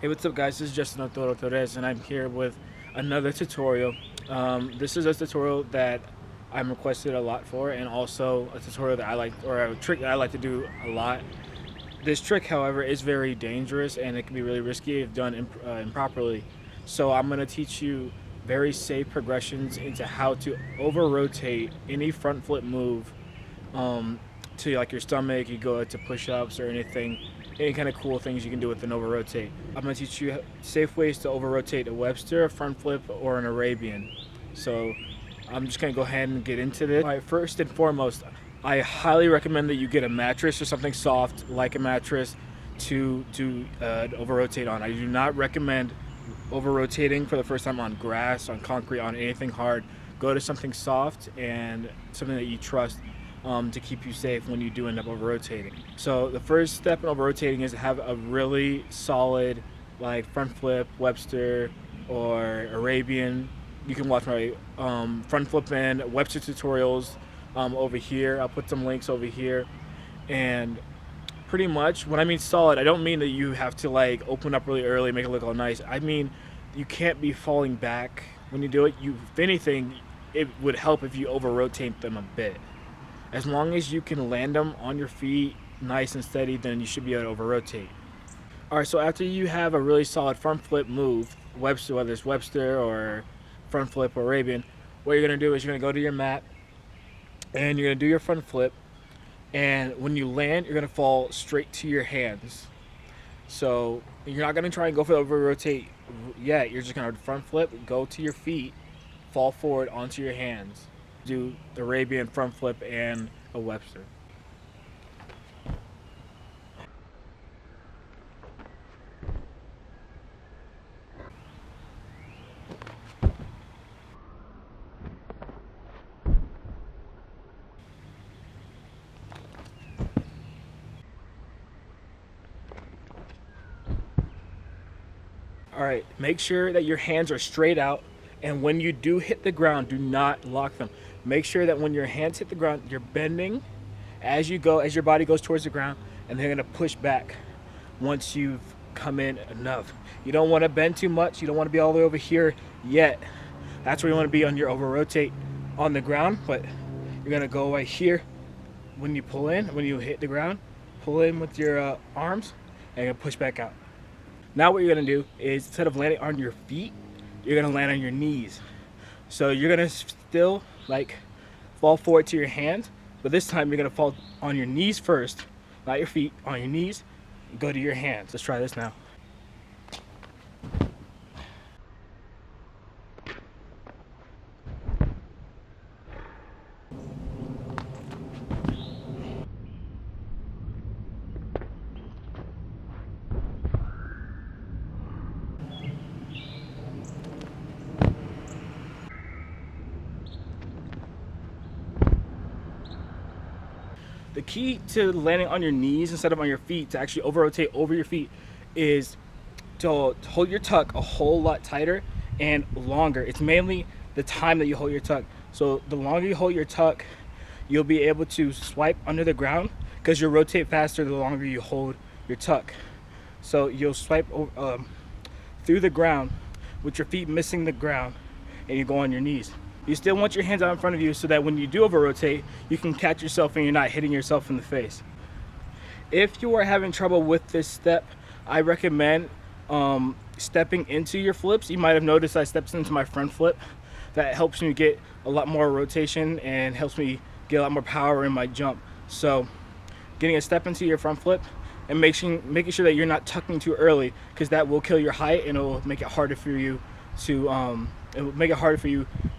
Hey, what's up guys, this is Justin of Overrotates and I'm here with another tutorial. This is a tutorial that I'm requested a lot for, and also a tutorial that I like, or a trick that I like to do a lot. This trick, however, is very dangerous and it can be really risky if done improperly. So I'm going to teach you very safe progressions into how to over-rotate any front flip move to like your stomach. You go to push-ups or anything, any kind of cool things you can do with an over-rotate. I'm going to teach you safe ways to over-rotate a Webster, a front flip, or an Arabian. So I'm just going to go ahead and get into this. All right, first and foremost, I highly recommend that you get a mattress or something soft like a mattress to over-rotate on. I do not recommend over-rotating for the first time on grass, on concrete, on anything hard. Go to something soft and something that you trust to keep you safe when you do end up over-rotating. So the first step in over-rotating is to have a really solid like front flip, Webster, or Arabian. You can watch my front flip and Webster tutorials over here. I'll put some links over here. And pretty much when I mean solid, I don't mean that you have to like open up really early, make it look all nice. I mean you can't be falling back when you do it. If anything, it would help if you over-rotate them a bit. As long as you can land them on your feet nice and steady, then you should be able to over-rotate. Alright, so after you have a really solid front flip move, Webster, whether it's Webster or front flip or Arabian, what you're going to do is you're going to go to your mat and you're going to do your front flip, and when you land you're going to fall straight to your hands. So you're not going to try and go for the over-rotate yet. You're just going to front flip, go to your feet, fall forward onto your hands. Do the Arabian, front flip, and a Webster. Alright, make sure that your hands are straight out, and when you do hit the ground, do not lock them. Make sure that when your hands hit the ground, you're bending as you go, as your body goes towards the ground, and they're going to push back once you've come in enough. You don't want to bend too much. You don't want to be all the way over here yet. That's where you want to be on your over-rotate on the ground, but you're going to go right here when you pull in, when you hit the ground, pull in with your arms, and you're going to push back out. Now what you're going to do is, instead of landing on your feet, you're going to land on your knees. So you're going to still like fall forward to your hands, but this time you're going to fall on your knees first, not your feet, on your knees, go to your hands. Let's try this now. The key to landing on your knees instead of on your feet, to actually over-rotate over your feet, is to hold your tuck a whole lot tighter and longer. It's mainly the time that you hold your tuck. So the longer you hold your tuck, you'll be able to swipe under the ground, because you'll rotate faster the longer you hold your tuck. So you'll swipe through the ground with your feet missing the ground, and you go on your knees. You still want your hands out in front of you so that when you do over-rotate, you can catch yourself and you're not hitting yourself in the face. If you are having trouble with this step, I recommend stepping into your flips. You might have noticed I stepped into my front flip. That helps me get a lot more rotation and helps me get a lot more power in my jump. So getting a step into your front flip and making sure that you're not tucking too early, because that will kill your height and it will make it harder for you to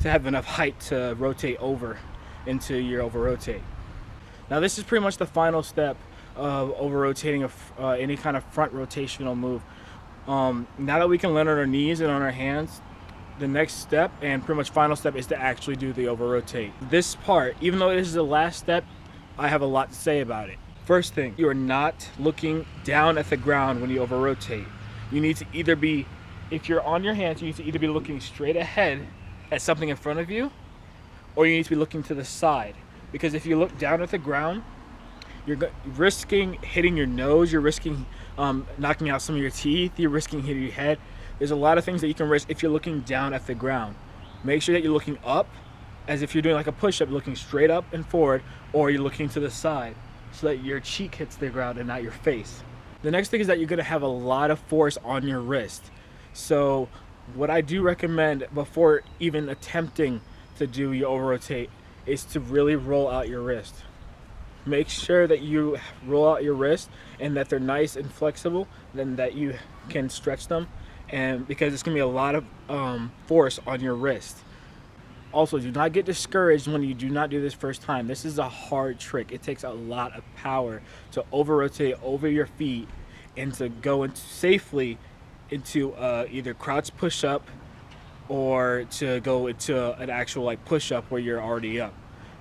have enough height to rotate over into your over-rotate. Now this is pretty much the final step of over-rotating any kind of front rotational move. Now that we can land on our knees and on our hands, the next step and pretty much final step is to actually do the over-rotate. This part, even though this is the last step, I have a lot to say about it. First thing, you are not looking down at the ground when you over-rotate. You need to either be, if you're on your hands, you need to either be looking straight ahead at something in front of you, or you need to be looking to the side. Because if you look down at the ground, You're risking hitting your nose, you're risking knocking out some of your teeth, you're risking hitting your head. There's a lot of things that you can risk if you're looking down at the ground. Make sure that you're looking up, as if you're doing like a push-up, looking straight up and forward, or you're looking to the side so that your cheek hits the ground and not your face. The next thing is that you're gonna have a lot of force on your wrist. So what I do recommend before even attempting to do your overrotate is to really roll out your wrist. Make sure that you roll out your wrist and that they're nice and flexible, then that you can stretch them, and because it's gonna be a lot of force on your wrist. Also, do not get discouraged when you do not do this first time. This is a hard trick. It takes a lot of power to overrotate over your feet and to go into safely into either crouch push up or to go into an actual like push up where you're already up.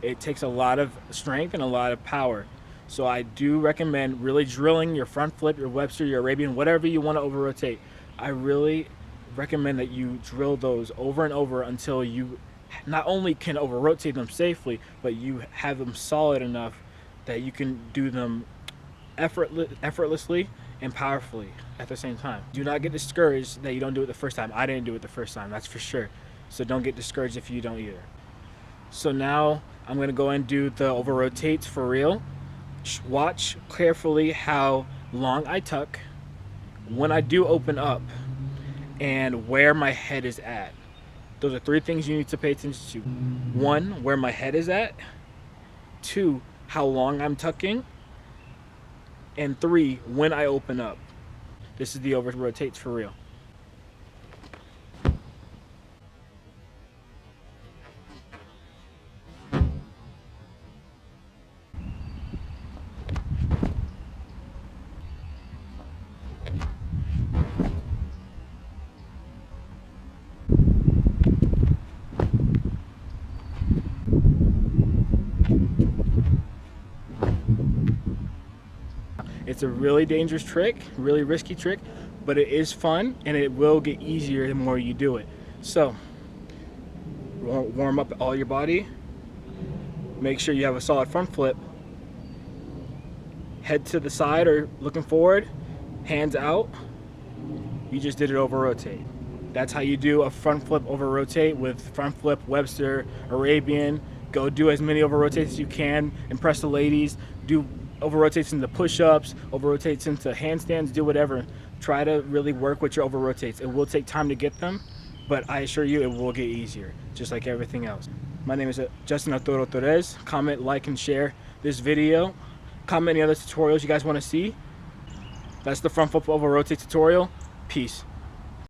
It takes a lot of strength and a lot of power. So I do recommend really drilling your front flip, your Webster, your Arabian, whatever you want to overrotate. I really recommend that you drill those over and over until you not only can overrotate them safely, but you have them solid enough that you can do them effortlessly and powerfully at the same time. Do not get discouraged that you don't do it the first time. I didn't do it the first time, that's for sure. So don't get discouraged if you don't either. So now I'm gonna go and do the overrotates for real. Watch carefully how long I tuck, when I do open up, and where my head is at. Those are 3 things you need to pay attention to. 1, where my head is at. 2, how long I'm tucking. And 3, when I open up. This is the overrotates for real. It's a really dangerous trick, really risky trick, but it is fun and it will get easier the more you do it. So warm up all your body, make sure you have a solid front flip, head to the side or looking forward, hands out. You just did it over rotate. That's how you do a front flip over rotate with front flip, Webster, Arabian. Go do as many over rotates as you can, impress the ladies, do overrotates into push-ups, overrotates into handstands, do whatever. Try to really work with your overrotates. It will take time to get them, but I assure you it will get easier, just like everything else. My name is Justin Toro. Comment, like, and share this video. Comment any other tutorials you guys want to see. That's the front flip overrotate tutorial. Peace.